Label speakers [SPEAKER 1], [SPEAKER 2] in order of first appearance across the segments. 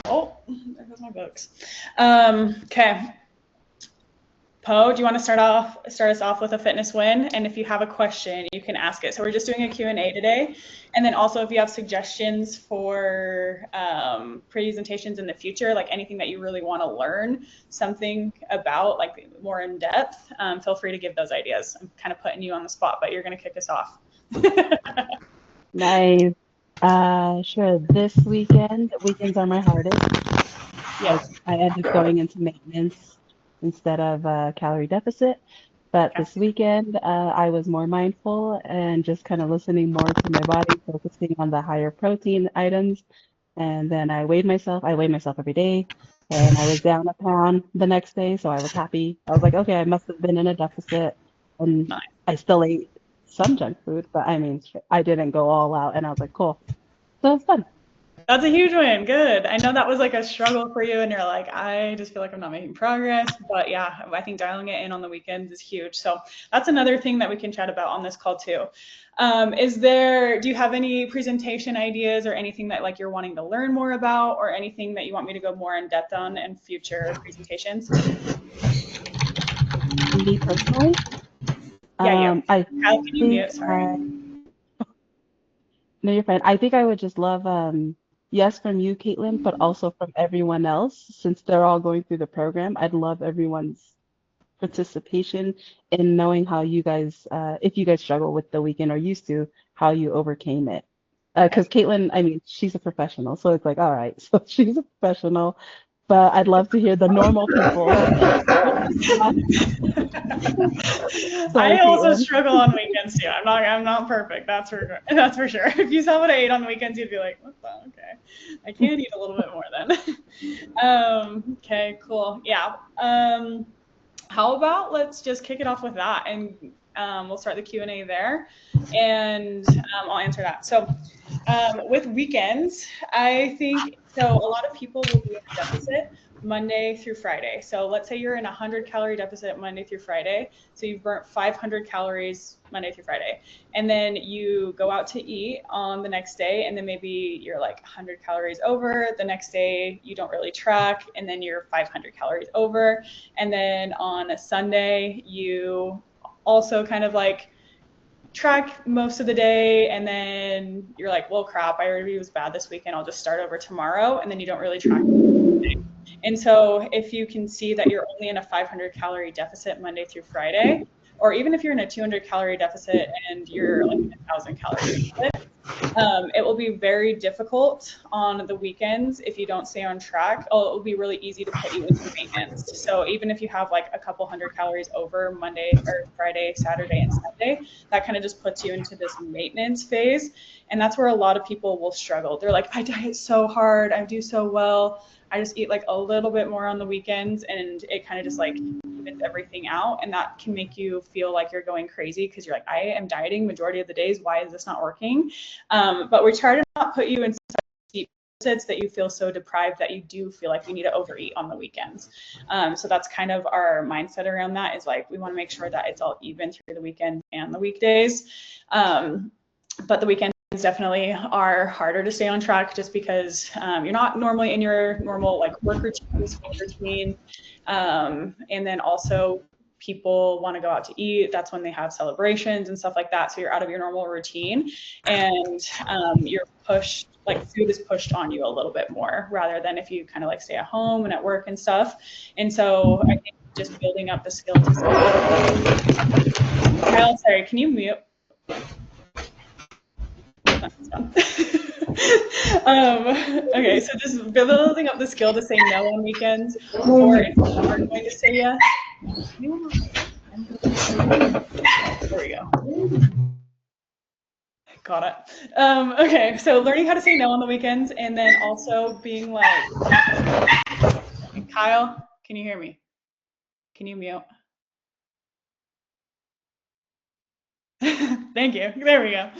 [SPEAKER 1] Oh, there goes my books. Okay. Poe, do you want to start us off with a fitness win? And if you have a question, you can ask it. So we're just doing a Q&A today. And then also if you have suggestions for presentations in the future, like anything that you really want to learn something about, like more in depth, feel free to give those ideas. I'm kind of putting you on the spot, but you're going to kick us off.
[SPEAKER 2] Nice. Sure. This weekend, weekends are my hardest.
[SPEAKER 1] Yes.
[SPEAKER 2] I ended up going into maintenance instead of calorie deficit. But
[SPEAKER 1] Okay.
[SPEAKER 2] this weekend, I was more mindful and just kind of listening more to my body, focusing on the higher protein items. And then I weighed myself. I weigh myself every day, and I was down a pound the next day, so I was happy. I was like, okay, I must have been in a deficit, and
[SPEAKER 1] Nice.
[SPEAKER 2] I still ate some junk food, but I mean, I didn't go all out, and I was like, cool. So it's fun.
[SPEAKER 1] That's a huge win. Good. I know that was like a struggle for you, and you're like, I just feel like I'm not making progress. But yeah, I think dialing it in on the weekends is huge. So that's another thing that we can chat about on this call too. Do you have any presentation ideas or anything that like you're wanting to learn more about, or anything that you want me to go more in depth on in future presentations?
[SPEAKER 2] Me personally,
[SPEAKER 1] Yeah.
[SPEAKER 2] I
[SPEAKER 1] How can you
[SPEAKER 2] think
[SPEAKER 1] mute? Sorry.
[SPEAKER 2] no, you're fine. I think I would just love, yes, from you, Caitlin, but also from everyone else, since they're all going through the program. I'd love everyone's participation in knowing how you guys, if you guys struggle with the weekend or used to, how you overcame it.
[SPEAKER 1] Okay.
[SPEAKER 2] Because Caitlin, I mean, she's a professional, so it's like, all right, so she's a professional, but I'd love to hear the normal people. Sorry,
[SPEAKER 1] I also
[SPEAKER 2] Caitlin.
[SPEAKER 1] struggle on weekends too. I'm not perfect. That's for sure. If you saw what I ate on the weekends, you'd be like, what the? Okay. I can eat a little bit more then. Okay, cool. Yeah. How about let's just kick it off with that, and we'll start the Q&A there, and I'll answer that. So with weekends, I think, so a lot of people will be in a deficit Monday through Friday. So let's say you're in a 100-calorie deficit Monday through Friday. So you've burnt 500 calories Monday through Friday. And then you go out to eat on the next day, and then maybe you're like 100 calories over. The next day you don't really track, and then you're 500 calories over. And then on a Sunday, you also kind of like track most of the day, and then you're like, well, crap, I already was bad this weekend, I'll just start over tomorrow, and then you don't really track. And so if you can see that you're only in a 500 calorie deficit Monday through Friday, or even if you're in a 200 calorie deficit and you're like in 1,000 calorie deficit, it will be very difficult on the weekends if you don't stay on track. It will be really easy to put you into maintenance. So even if you have like a couple hundred calories over Monday or Friday, Saturday, and Sunday, that kind of just puts you into this maintenance phase. And that's where a lot of people will struggle. They're like, I diet so hard, I do so well, I just eat like a little bit more on the weekends, and it kind of just like evens everything out, and that can make you feel like you're going crazy because you're like, I am dieting majority of the days, why is this not working? But we try to not put you in deep deficits that you feel so deprived that you do feel like you need to overeat on the weekends. So that's kind of our mindset around that, is like we want to make sure that it's all even through the weekend and the weekdays. But the weekends definitely are harder to stay on track just because you're not normally in your normal like work routine, school routine, and then also people want to go out to eat. That's when they have celebrations and stuff like that. So you're out of your normal routine, and you're pushed, like food is pushed on you a little bit more rather than if you kind of like stay at home and at work and stuff. And so I think just building up the skill to say, Kyle, sorry, can you mute? Okay, so just building up the skill to say no on weekends, or if you are going to say yes. There we go. Got it. Okay, so learning how to say no on the weekends, and then also being like, Kyle, can you hear me? Can you mute? Thank you. There we go.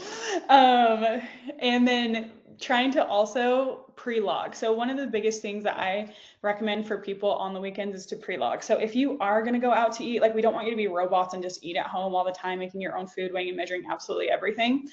[SPEAKER 1] And then trying to also pre-log. So one of the biggest things that I recommend for people on the weekends is to pre-log. So if you are going to go out to eat, like we don't want you to be robots and just eat at home all the time, making your own food, weighing and measuring absolutely everything.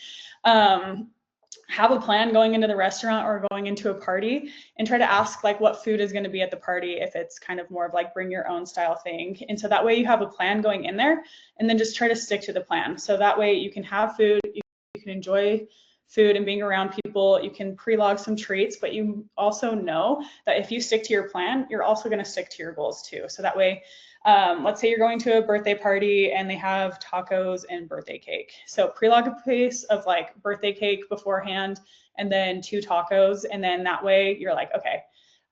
[SPEAKER 1] have a plan going into the restaurant or going into a party, and try to ask like what food is going to be at the party if it's kind of more of like bring your own style thing. And so that way you have a plan going in there, and then just try to stick to the plan. So that way you can have food, you can enjoy food and being around people, you can pre-log some treats, but you also know that if you stick to your plan, you're also going to stick to your goals too. So that way, let's say you're going to a birthday party and they have tacos and birthday cake. So pre-log a piece of like birthday cake beforehand and then 2 tacos. And then that way you're like, okay,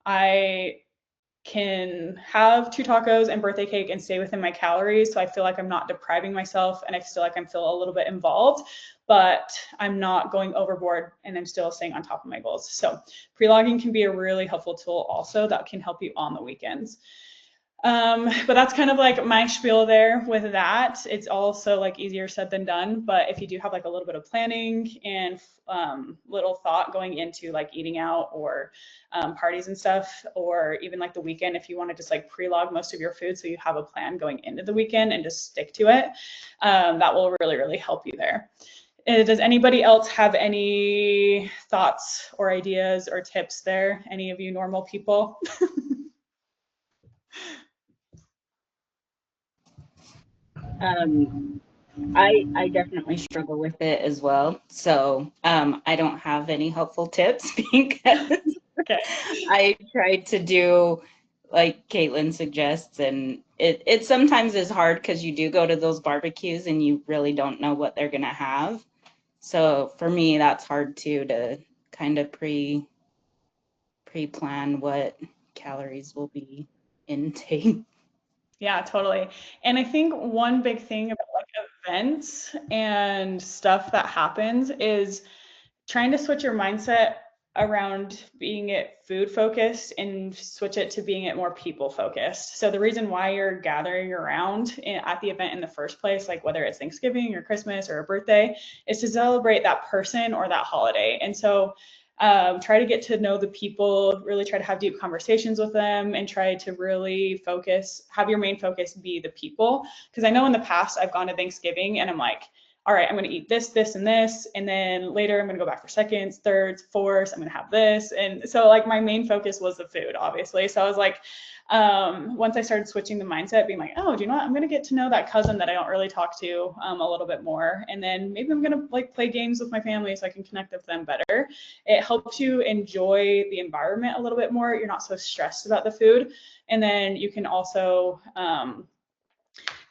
[SPEAKER 1] I can have 2 tacos and birthday cake and stay within my calories. So I feel like I'm not depriving myself, and I feel like I'm a little bit involved, but I'm not going overboard and I'm still staying on top of my goals. So pre-logging can be a really helpful tool also that can help you on the weekends. But that's kind of like my spiel there with that. It's also like easier said than done, but if you do have like a little bit of planning and little thought going into like eating out or parties and stuff, or even like the weekend, if you want to just like pre-log most of your food so you have a plan going into the weekend and just stick to it, that will really, really help you there. Does anybody else have any thoughts or ideas or tips there? Any of you normal people?
[SPEAKER 3] I definitely struggle with it as well. So I don't have any helpful tips because
[SPEAKER 1] Okay.
[SPEAKER 3] I tried to do like Caitlin suggests, and it sometimes is hard because you do go to those barbecues and you really don't know what they're gonna have. So for me, that's hard too, to kind of pre-plan what calories will be intake.
[SPEAKER 1] Yeah, totally. And I think one big thing about like events and stuff that happens is trying to switch your mindset around being it food focused and switch it to being it more people focused. So the reason why you're gathering around at the event in the first place, like whether it's Thanksgiving or Christmas or a birthday, is to celebrate that person or that holiday. And so try to get to know the people, really try to have deep conversations with them, and try to really focus, have your main focus be the people. Because I know in the past I've gone to Thanksgiving and I'm like, all right, I'm going to eat this, this, and this. And then later I'm going to go back for seconds, thirds, fourths. I'm going to have this. And so like my main focus was the food, obviously. So I was like, once I started switching the mindset, being like, oh, do you know what? I'm going to get to know that cousin that I don't really talk to a little bit more. And then maybe I'm going to like play games with my family so I can connect with them better. It helps you enjoy the environment a little bit more. You're not so stressed about the food. And then you can also,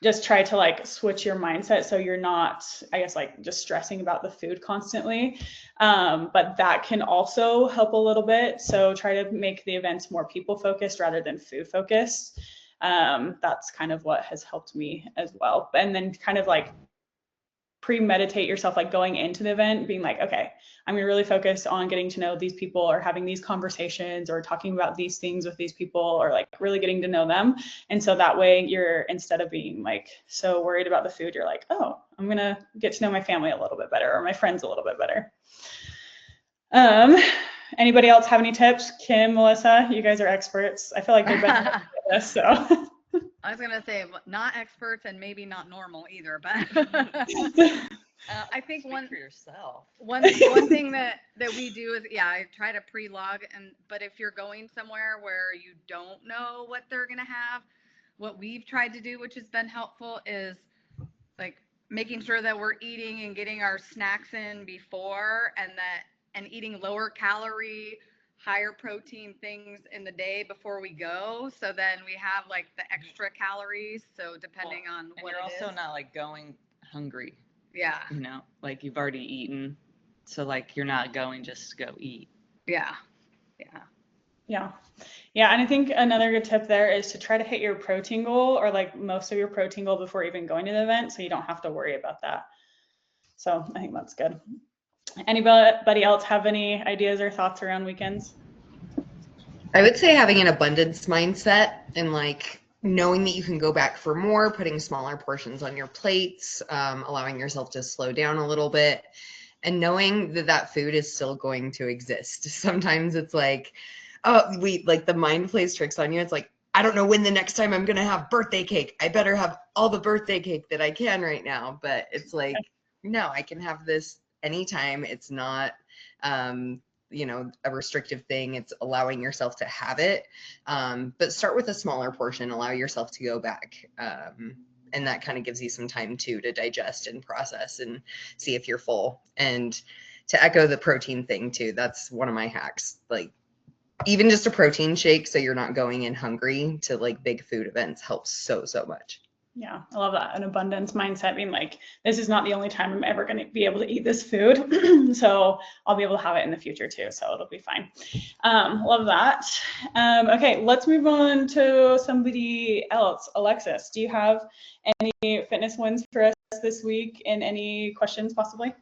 [SPEAKER 1] just try to like switch your mindset so you're not, I guess, like just stressing about the food constantly. But that can also help a little bit. So try to make the events more people focused rather than food focused. That's kind of what has helped me as well. And then kind of like premeditate yourself, like going into the event being like, okay, I'm gonna really focus on getting to know these people or having these conversations or talking about these things with these people, or like really getting to know them. And so that way you're, instead of being like so worried about the food, you're like, oh, I'm gonna get to know my family a little bit better or my friends a little bit better. Anybody else have any tips? Kim, Melissa, you guys are experts. I feel like they're better at this, so.
[SPEAKER 4] I was gonna say not experts and maybe not normal either, but I think
[SPEAKER 5] Speak for yourself.
[SPEAKER 4] one thing that we do is, yeah, I try to pre-log, but if you're going somewhere where you don't know what they're gonna have, what we've tried to do, which has been helpful, is like making sure that we're eating and getting our snacks in before, and eating lower calorie, higher protein things in the day before we go, so then we have like the extra calories, so depending on what
[SPEAKER 5] you're
[SPEAKER 4] it is.
[SPEAKER 5] also not like going hungry,
[SPEAKER 4] Yeah.
[SPEAKER 5] you know, like you've already eaten, so like you're not going just to go eat.
[SPEAKER 4] Yeah.
[SPEAKER 1] And I think another good tip there is to try to hit your protein goal, or like most of your protein goal, before even going to the event, so you don't have to worry about that. So I think that's good. Anybody else have any ideas or thoughts around weekends?
[SPEAKER 6] I would say having an abundance mindset and like knowing that you can go back for more, putting smaller portions on your plates, allowing yourself to slow down a little bit, and knowing that that food is still going to exist. Sometimes it's like, oh, like the mind plays tricks on you. It's like, I don't know when the next time I'm going to have birthday cake. I better have all the birthday cake that I can right now. But it's like, no, I can have this anytime. It's not you know, a restrictive thing. It's allowing yourself to have it. But start with a smaller portion, allow yourself to go back. And that kind of gives you some time too to digest and process and see if you're full. And to echo the protein thing too, that's one of my hacks. Like even just a protein shake so you're not going in hungry to like big food events helps so much.
[SPEAKER 1] Yeah, I love that. An abundance mindset, being like, this is not the only time I'm ever going to be able to eat this food. So I'll be able to have it in the future too. So it'll be fine. Love that. Okay, let's move on to somebody else. Alexis, do you have any fitness wins for us this week and any questions possibly?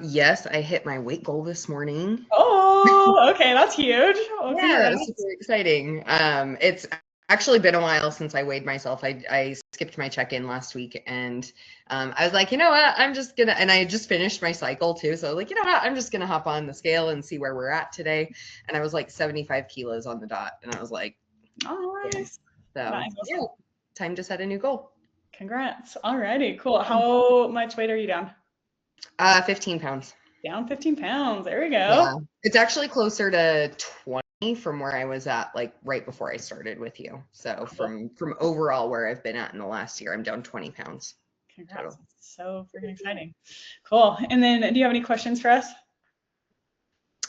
[SPEAKER 6] Yes, I hit my weight goal this morning.
[SPEAKER 1] Oh, okay, that's huge. Well,
[SPEAKER 6] yeah, it's super exciting. It's actually been a while since I weighed myself. I skipped my check-in last week, and I was like, you know what, I'm just gonna, and I just finished my cycle too, so like, you know what, I'm just gonna hop on the scale and see where we're at today. And I was like 75 kilos on the dot, and I was like,
[SPEAKER 1] nice.
[SPEAKER 6] So
[SPEAKER 1] Nice.
[SPEAKER 6] yeah, time to set a new goal.
[SPEAKER 1] Congrats. All righty, cool. How much weight are you down?
[SPEAKER 6] 15 pounds.
[SPEAKER 1] Down 15 pounds. There we go.
[SPEAKER 6] Yeah, it's actually closer to 20 from where I was at like right before I started with you. So from overall where I've been at in the last year, I'm down 20 pounds.
[SPEAKER 1] Congrats.
[SPEAKER 6] Total.
[SPEAKER 1] So freaking exciting. Cool. And then do you have any questions for us?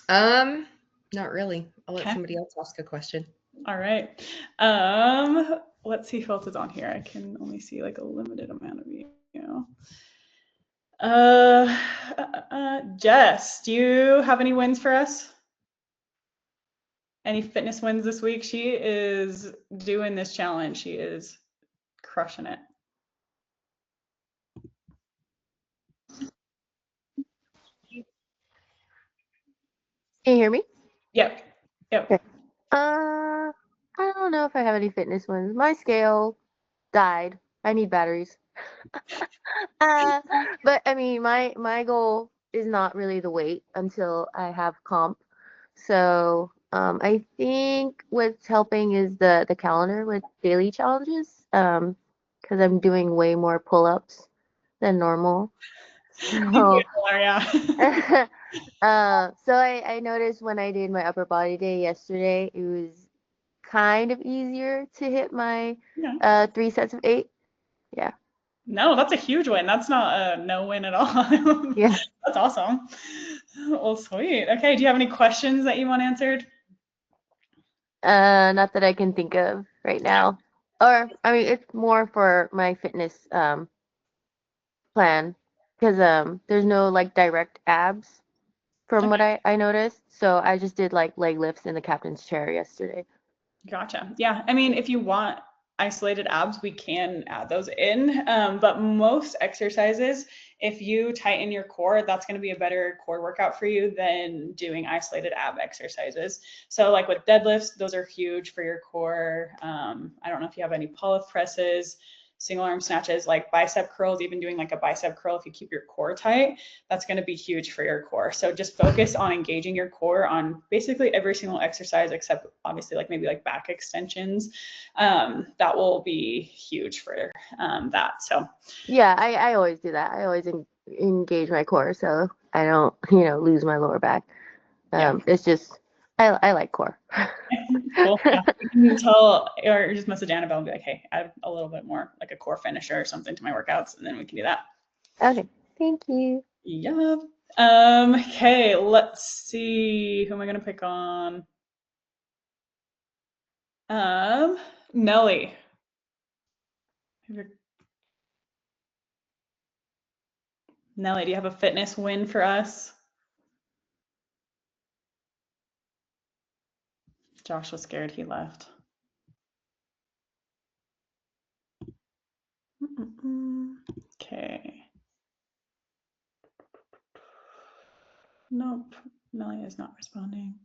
[SPEAKER 6] Not really. I'll let somebody else ask a question.
[SPEAKER 1] All right. Let's see who else is on here. I can only see like a limited amount of you. Jess, do you have any wins for us? Any fitness wins this week? She is doing this challenge. She is crushing it.
[SPEAKER 7] Can you hear me?
[SPEAKER 1] Yep.
[SPEAKER 7] Okay. I don't know if I have any fitness ones. My scale died. I need batteries. But I mean, my goal is not really the weight until I have comp. So I think what's helping is the calendar with daily challenges. Because I'm doing way more pull-ups than normal. So, so I noticed when I did my upper body day yesterday, it was kind of easier to hit my 3 sets of 8. Yeah.
[SPEAKER 1] No, that's a huge win. That's not a no win at all.
[SPEAKER 7] Yeah.
[SPEAKER 1] That's awesome. Well, sweet. Okay, do you have any questions that you want answered?
[SPEAKER 7] Not that I can think of right now. Or I mean, it's more for my fitness plan because there's no like direct abs from what I noticed. So I just did like leg lifts in the captain's chair yesterday.
[SPEAKER 1] Gotcha. Yeah, I mean, if you want isolated abs, we can add those in. But most exercises, if you tighten your core, that's going to be a better core workout for you than doing isolated ab exercises. So like with deadlifts, those are huge for your core. I don't know if you have any pull-up presses, single arm snatches, like bicep curls, even doing like a bicep curl, if you keep your core tight, that's going to be huge for your core. So just focus on engaging your core on basically every single exercise, except obviously like maybe like back extensions. That will be huge for that. So
[SPEAKER 7] yeah, I always do that. I always engage my core so I don't, lose my lower back. It's just I like core.
[SPEAKER 1] Cool. Yeah. You can tell or just message Annabelle and be like, hey, add a little bit more like a core finisher or something to my workouts, and then we can do that.
[SPEAKER 7] Okay. Thank you.
[SPEAKER 1] Yeah. Okay, let's see. Who am I gonna pick on? Nelly. Nelly, do you have a fitness win for us? Josh was scared he left. Okay. Nope, Nelly is not responding.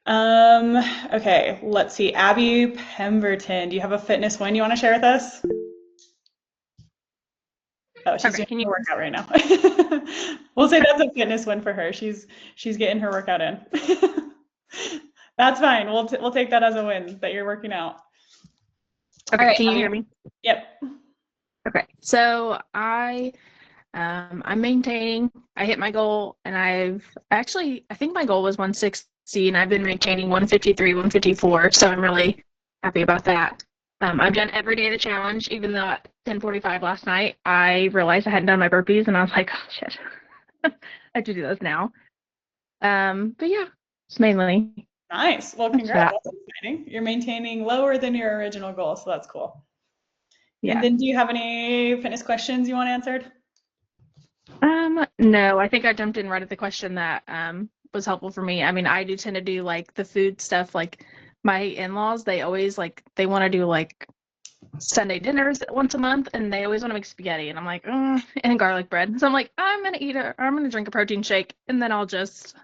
[SPEAKER 1] Okay, let's see. Abby Pemberton, do you have a fitness win you want to share with us? Oh, she's doing her workout right now. We'll say that's a fitness win for her. She's getting her workout in. That's fine. We'll take that as a win that you're working out.
[SPEAKER 8] Okay, can you hear me?
[SPEAKER 1] Yep.
[SPEAKER 8] Okay, so I I'm maintaining. I hit my goal, and I think my goal was 160, and I've been maintaining 153, 154. So I'm really happy about that. I've done every day of the challenge, even though at 10:45 last night, I realized I hadn't done my burpees, and I was like, oh shit, I have to do those now. But yeah, it's mainly.
[SPEAKER 1] Nice. Well,
[SPEAKER 8] That's
[SPEAKER 1] congrats.
[SPEAKER 8] that.
[SPEAKER 1] That's exciting. You're maintaining lower than your original goal, so that's cool.
[SPEAKER 8] Yeah.
[SPEAKER 1] And then do you have any fitness questions you want answered?
[SPEAKER 8] No, I think I jumped in right at the question that was helpful for me. I mean, I do tend to do like the food stuff. Like my in-laws, they always they want to do like Sunday dinners once a month, and they always want to make spaghetti, and I'm like, and garlic bread. So I'm like, I'm gonna drink a protein shake, and then I'll just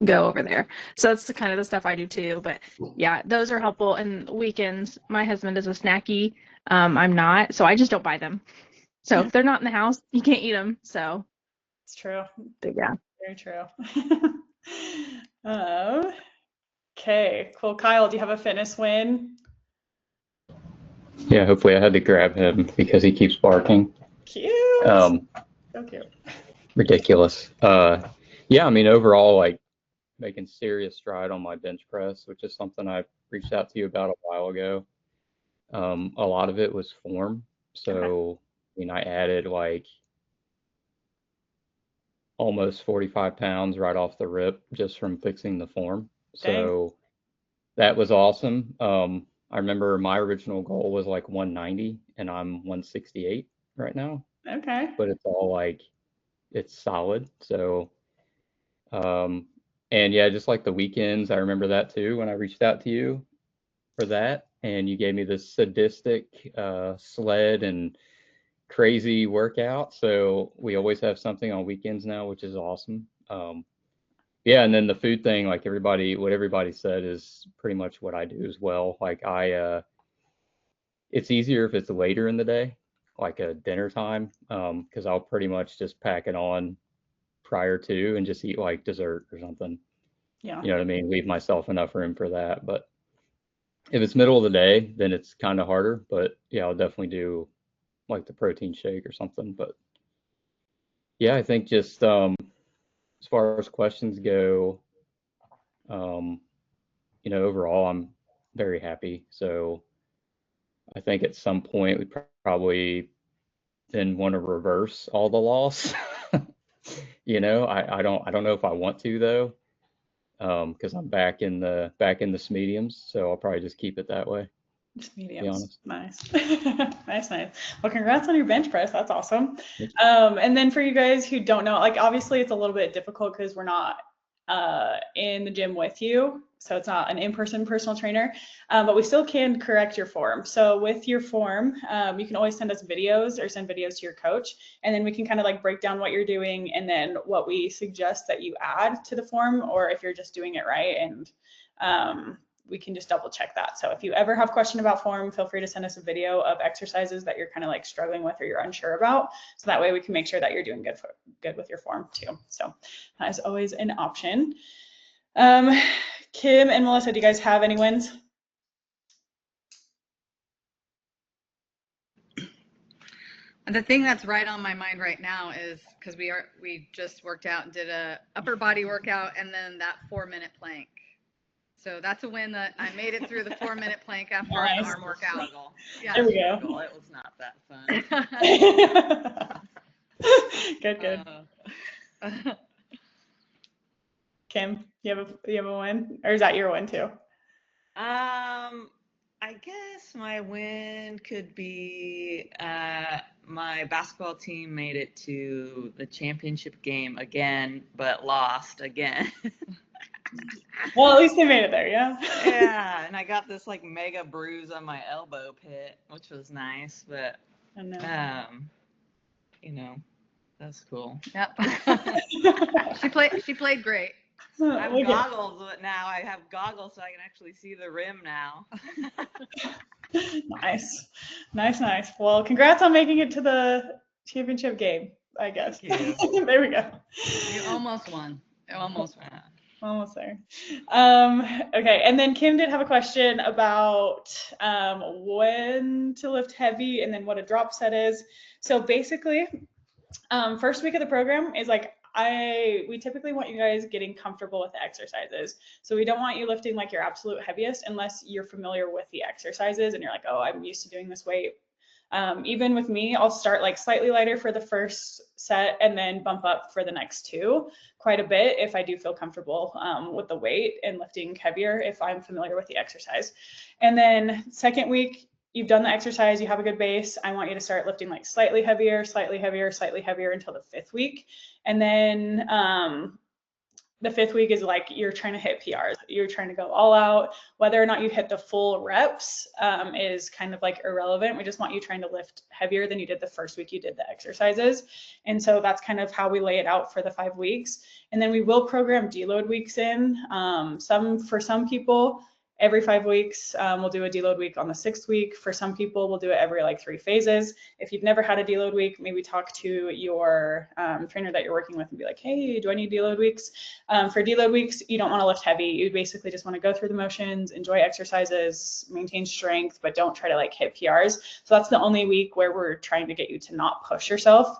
[SPEAKER 8] go over there. So that's the kind of the stuff I do too. But yeah, those are helpful. And weekends, my husband is a snacky. I'm not, so I just don't buy them. So if they're not in the house, you can't eat them. So
[SPEAKER 1] It's true.
[SPEAKER 8] but yeah.
[SPEAKER 1] Very true. Okay, cool. Kyle, do you have a fitness win?
[SPEAKER 9] Yeah, hopefully I had to grab him because he keeps barking.
[SPEAKER 1] Cute.
[SPEAKER 9] So
[SPEAKER 1] cute.
[SPEAKER 9] Ridiculous. Yeah, I mean, overall, like making serious stride on my bench press, which is something I reached out to you about a while ago. A lot of it was form. So, I mean, I added like almost 45 pounds right off the rip just from fixing the form. So that was awesome. I remember my original goal was like 190 and I'm 168 right now.
[SPEAKER 1] Okay.
[SPEAKER 9] But it's all like, it's solid. So, and yeah, just like the weekends, I remember that too when I reached out to you for that. And you gave me this sadistic sled and crazy workout. So we always have something on weekends now, which is awesome. Yeah, and then the food thing, like what everybody said is pretty much what I do as well. Like it's easier if it's later in the day, like a dinner time, because I'll pretty much just pack it on prior to and just eat like dessert or something.
[SPEAKER 1] Yeah.
[SPEAKER 9] You know what I mean? Leave myself enough room for that. But if it's middle of the day, then it's kind of harder. But yeah, I'll definitely do like the protein shake or something. But yeah, I think just as far as questions go, overall, I'm very happy. So I think at some point we probably then want to reverse all the loss. I don't know if I want to though, because I'm back in the mediums. So I'll probably just keep it that way.
[SPEAKER 1] Just mediums. Nice. Nice. Well, congrats on your bench press. That's awesome. And then for you guys who don't know, like obviously it's a little bit difficult because we're not in the gym with you. So it's not an in-person personal trainer, but we still can correct your form. So with your form, you can always send us videos or send videos to your coach, and then we can kind of like break down what you're doing and then what we suggest that you add to the form, or if you're just doing it right, and we can just double check that. So if you ever have a question about form, feel free to send us a video of exercises that you're kind of like struggling with or you're unsure about. So that way we can make sure that you're doing good with your form too. So that is always an option. Kim and Melissa, do you guys have any wins?
[SPEAKER 4] The thing that's right on my mind right now is because we just worked out and did a upper body workout and then that 4-minute plank. So that's a win that I made it through the 4-minute plank after an arm workout.
[SPEAKER 1] Yeah, there we go.
[SPEAKER 5] It was not that fun.
[SPEAKER 1] Good. Kim, you have a win, or is that your win too?
[SPEAKER 5] I guess my win could be my basketball team made it to the championship game again, but lost again.
[SPEAKER 1] Well, at least they made it there, yeah.
[SPEAKER 5] Yeah, and I got this like mega bruise on my elbow pit, which was nice, but that's cool.
[SPEAKER 4] Yep. She played great.
[SPEAKER 5] I have goggles, but now I have goggles so I can actually see the rim now.
[SPEAKER 1] Nice. Well, congrats on making it to the championship game, I guess.
[SPEAKER 5] Thank you.
[SPEAKER 1] There we go.
[SPEAKER 4] You almost won.
[SPEAKER 1] Almost there. Okay, and then Kim did have a question about when to lift heavy and then what a drop set is. So basically, First week of the program is like we typically want you guys getting comfortable with the exercises. So we don't want you lifting like your absolute heaviest unless you're familiar with the exercises and you're like, oh, I'm used to doing this weight. Even with me, I'll start like slightly lighter for the first set and then bump up for the next two quite a bit if I do feel comfortable with the weight and lifting heavier if I'm familiar with the exercise. And then second week, you've done the exercise, you have a good base. I want you to start lifting like slightly heavier, slightly heavier, slightly heavier until the fifth week. And then the fifth week is like you're trying to hit PRs. You're trying to go all out. Whether or not you hit the full reps is kind of like irrelevant. We just want you trying to lift heavier than you did the first week you did the exercises. And so that's kind of how we lay it out for the 5 weeks. And then we will program deload weeks in. For some people, every 5 weeks, we'll do a deload week on the 6th week. For some people, we'll do it every like 3 phases. If you've never had a deload week, maybe talk to your trainer that you're working with and be like, hey, do I need deload weeks? For deload weeks, you don't want to lift heavy. You basically just want to go through the motions, enjoy exercises, maintain strength, but don't try to like hit PRs. So that's the only week where we're trying to get you to not push yourself.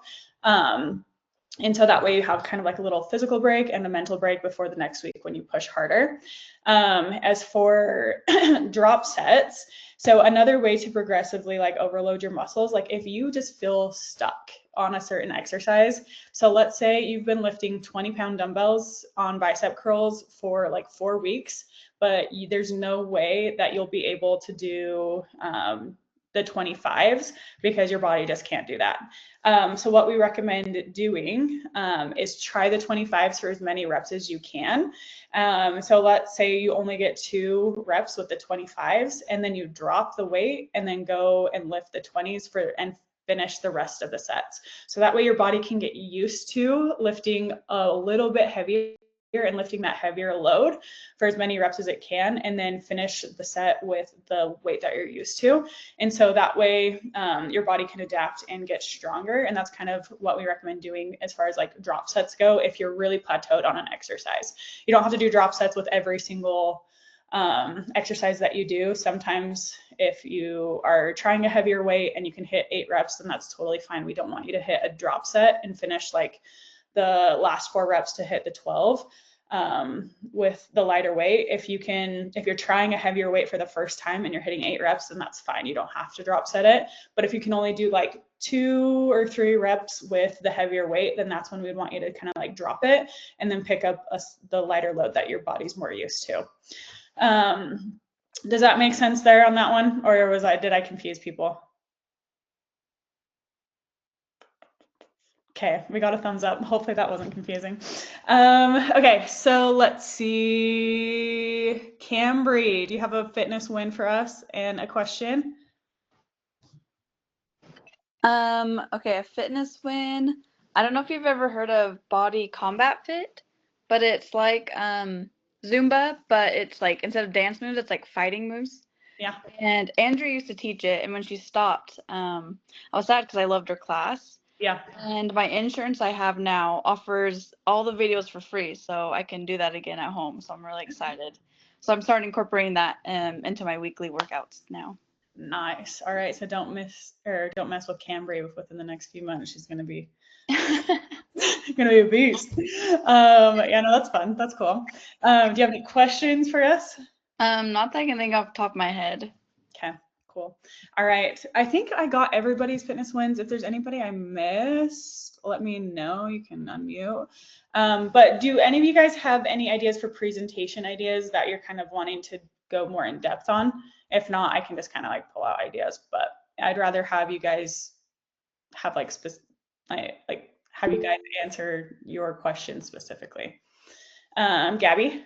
[SPEAKER 1] And so that way you have kind of like a little physical break and a mental break before the next week when you push harder. As for drop sets, so another way to progressively like overload your muscles, like if you just feel stuck on a certain exercise, so let's say you've been lifting 20-pound dumbbells on bicep curls for like 4 weeks, but there's no way that you'll be able to do the 25s because your body just can't do that. So what we recommend doing is try the 25s for as many reps as you can. So let's say you only get 2 reps with the 25s and then you drop the weight and then go and lift the 20s and finish the rest of the sets. So that way your body can get used to lifting a little bit heavier and lifting that heavier load for as many reps as it can, and then finish the set with the weight that you're used to. And so that way your body can adapt and get stronger. And that's kind of what we recommend doing as far as like drop sets go if you're really plateaued on an exercise. You don't have to do drop sets with every single exercise that you do. Sometimes if you are trying a heavier weight and you can hit 8 reps, then that's totally fine. We don't want you to hit a drop set and finish like the last 4 reps to hit the 12 with the lighter weight. If you're trying a heavier weight for the first time and you're hitting 8 reps, then that's fine. You don't have to drop set it. But if you can only do like 2 or 3 reps with the heavier weight, then that's when we'd want you to kind of like drop it and then pick up the lighter load that your body's more used to. Does that make sense there on that one? Or did I confuse people? Okay, we got a thumbs up. Hopefully that wasn't confusing. Okay, so let's see. Cambry, do you have a fitness win for us and a question?
[SPEAKER 10] Okay, a fitness win. I don't know if you've ever heard of Body Combat Fit, but it's like Zumba, but it's like instead of dance moves, it's like fighting moves.
[SPEAKER 1] Yeah.
[SPEAKER 10] And Andrew used to teach it, and when she stopped, I was sad because I loved her class.
[SPEAKER 1] Yeah.
[SPEAKER 10] And my insurance I have now offers all the videos for free, so I can do that again at home. So I'm really excited. So I'm starting incorporating that into my weekly workouts now.
[SPEAKER 1] Nice. All right. So don't mess with Cambry within the next few months. She's gonna be a beast. Yeah, no, that's fun. That's cool. Do you have any questions for us?
[SPEAKER 10] Not that I can think off the top of my head.
[SPEAKER 1] Okay, cool. All right. I think I got everybody's fitness wins. If there's anybody I missed, let me know. You can unmute. But do any of you guys have any ideas for presentation ideas that you're kind of wanting to go more in depth on? If not, I can just kind of like pull out ideas, but I'd rather have you guys have like have you guys answer your question specifically. Gabby?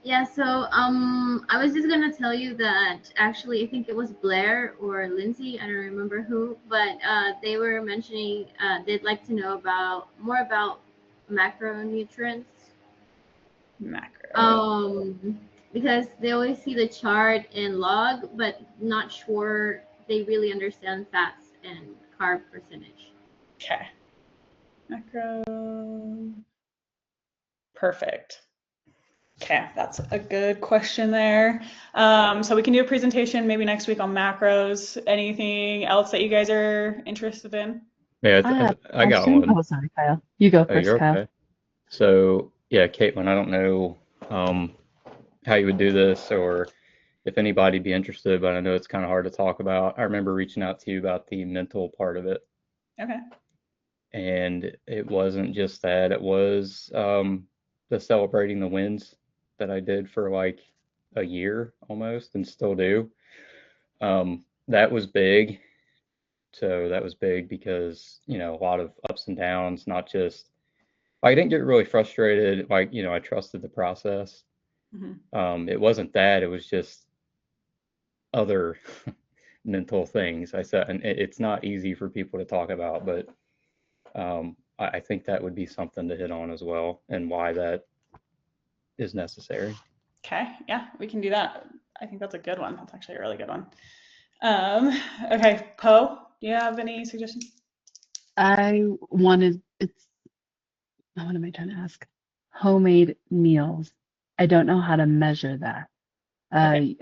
[SPEAKER 11] Yeah, so I was just gonna tell you that actually I think it was Blair or Lindsay, I don't remember who, but they were mentioning they'd like to know more about macronutrients. Because they always see the chart and log, but not sure they really understand fats and carb percentage.
[SPEAKER 1] Okay. Macro. Perfect. Okay, that's a good question there. So we can do a presentation maybe next week on macros. Anything else that you guys are interested in?
[SPEAKER 9] Yeah,
[SPEAKER 2] I have
[SPEAKER 9] I
[SPEAKER 2] a
[SPEAKER 9] got
[SPEAKER 2] question.
[SPEAKER 9] one.
[SPEAKER 2] Oh, sorry, Kyle. You go
[SPEAKER 9] Oh,
[SPEAKER 2] first,
[SPEAKER 9] you're
[SPEAKER 2] Kyle.
[SPEAKER 9] okay. So yeah, Caitlin, I don't know how you would do this or if anybody'd be interested, but I know it's kind of hard to talk about. I remember reaching out to you about the mental part of it,
[SPEAKER 1] Okay.
[SPEAKER 9] and it wasn't just that, it was the celebrating the wins that I did for like a year almost and still do. That was big. So that was big because, you know, a lot of ups and downs, not just, I didn't get really frustrated. Like, you know, I trusted the process. It wasn't that, it was just other mental things. I said, and it's not easy for people to talk about, but I think that would be something to hit on as well and why that is necessary.
[SPEAKER 1] Okay, yeah, we can do that. I think that's a good one. That's actually a really good one. Okay, Poe, do you have any suggestions?
[SPEAKER 2] What am I trying to ask? Homemade meals. I don't know how to measure that.
[SPEAKER 1] Okay.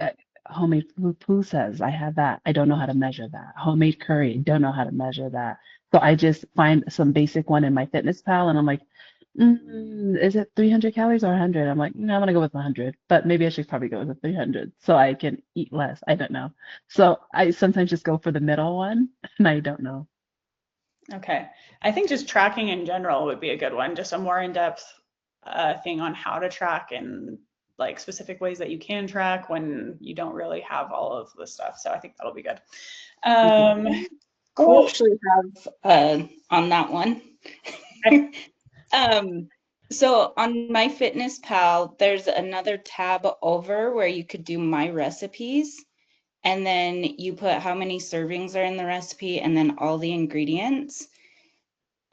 [SPEAKER 2] Homemade pupusas, I have that. I don't know how to measure that. Homemade curry, don't know how to measure that. So I just find some basic one in my fitness pal and I'm like, is it 300 calories or 100? I'm like, no, I'm gonna go with 100, but maybe I should probably go with 300 so I can eat less. I don't know. So I sometimes just go for the middle one and I don't know.
[SPEAKER 1] Okay. I think just tracking in general would be a good one, just a more in-depth thing on how to track and like specific ways that you can track when you don't really have all of the stuff. So I think that'll be good.
[SPEAKER 3] I
[SPEAKER 1] Cool.
[SPEAKER 3] actually have on that one. So on My Fitness Pal, there's another tab over where you could do My Recipes, and then you put how many servings are in the recipe and then all the ingredients.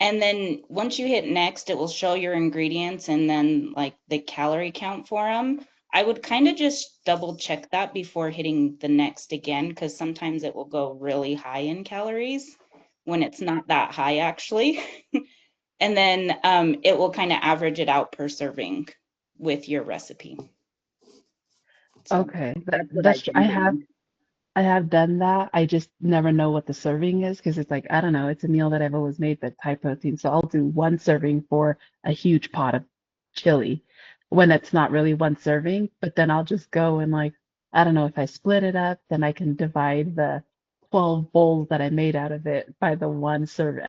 [SPEAKER 3] And then once you hit next, it will show your ingredients and then like the calorie count for them. I would kind of just double check that before hitting the next again, because sometimes it will go really high in calories when it's not that high actually. And then it will kind of average it out per serving with your recipe. So
[SPEAKER 2] Okay,
[SPEAKER 3] that's what
[SPEAKER 2] that's
[SPEAKER 3] I've
[SPEAKER 2] true.
[SPEAKER 3] been doing.
[SPEAKER 2] I have done that. I just never know what the serving is because it's like, I don't know, it's a meal that I've always made that's high protein. So I'll do one serving for a huge pot of chili when it's not really one serving, but then I'll just go and like, I don't know, if I split it up, then I can divide the 12 bowls that I made out of it by the one serving.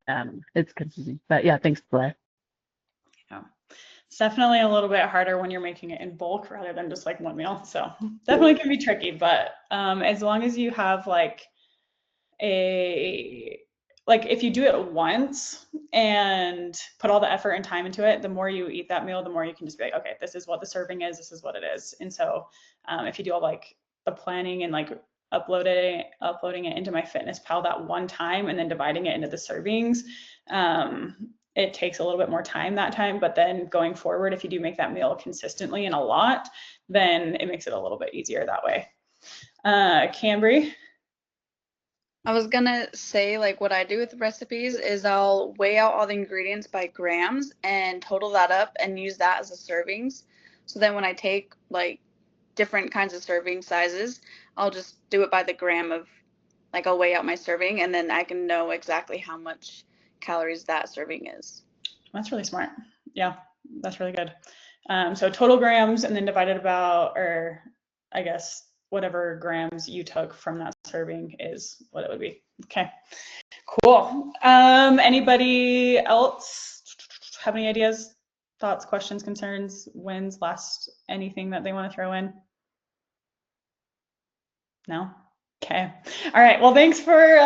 [SPEAKER 2] It's confusing. But yeah, thanks, Blair.
[SPEAKER 1] Yeah. It's definitely a little bit harder when you're making it in bulk rather than just like one meal. So definitely can be tricky, but as long as you have like if you do it once and put all the effort and time into it, the more you eat that meal, the more you can just be like, okay, this is what the serving is, this is what it is. And so if you do all like the planning and like uploading it into My Fitness Pal that one time and then dividing it into the servings, it takes a little bit more time that time, but then going forward, if you do make that meal consistently and a lot, then it makes it a little bit easier that way. Cambry?
[SPEAKER 10] I was gonna say, like, what I do with recipes is I'll weigh out all the ingredients by grams and total that up and use that as the servings. So then when I take like different kinds of serving sizes, I'll just do it by the gram of, like, I'll weigh out my serving and then I can know exactly how much calories that serving is.
[SPEAKER 1] That's really smart. Yeah, that's really good. So total grams and then divided about, or I guess whatever grams you took from that serving is what it would be. Okay, cool. Anybody else have any ideas, thoughts, questions, concerns, wins, last, anything that they want to throw in? No? Okay. All right. Well, thanks for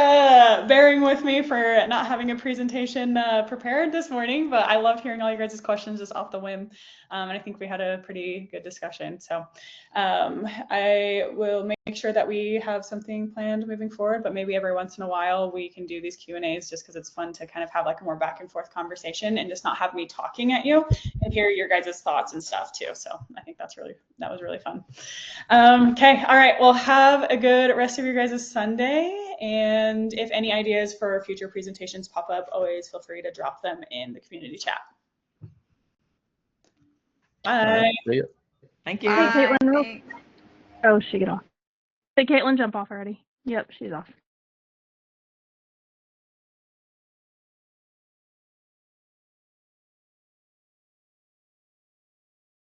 [SPEAKER 1] bearing with me for not having a presentation prepared this morning, but I loved hearing all your guys' questions just off the whim. And I think we had a pretty good discussion. So I will make sure that we have something planned moving forward, but maybe every once in a while we can do these Q&As just because it's fun to kind of have like a more back and forth conversation and just not have me talking at you and hear your guys' thoughts and stuff too. So I think that was really fun. Okay. All right. Well, have a good rest of your guys' Sunday. And if any ideas for future presentations pop up, always feel free to drop them in the community chat. Bye.
[SPEAKER 9] All right, see ya.
[SPEAKER 5] Thank you.
[SPEAKER 8] Hey, Caitlin, real.
[SPEAKER 10] Bye.
[SPEAKER 8] Oh, she get off. Hey, Caitlin, jump off already. Yep, she's off.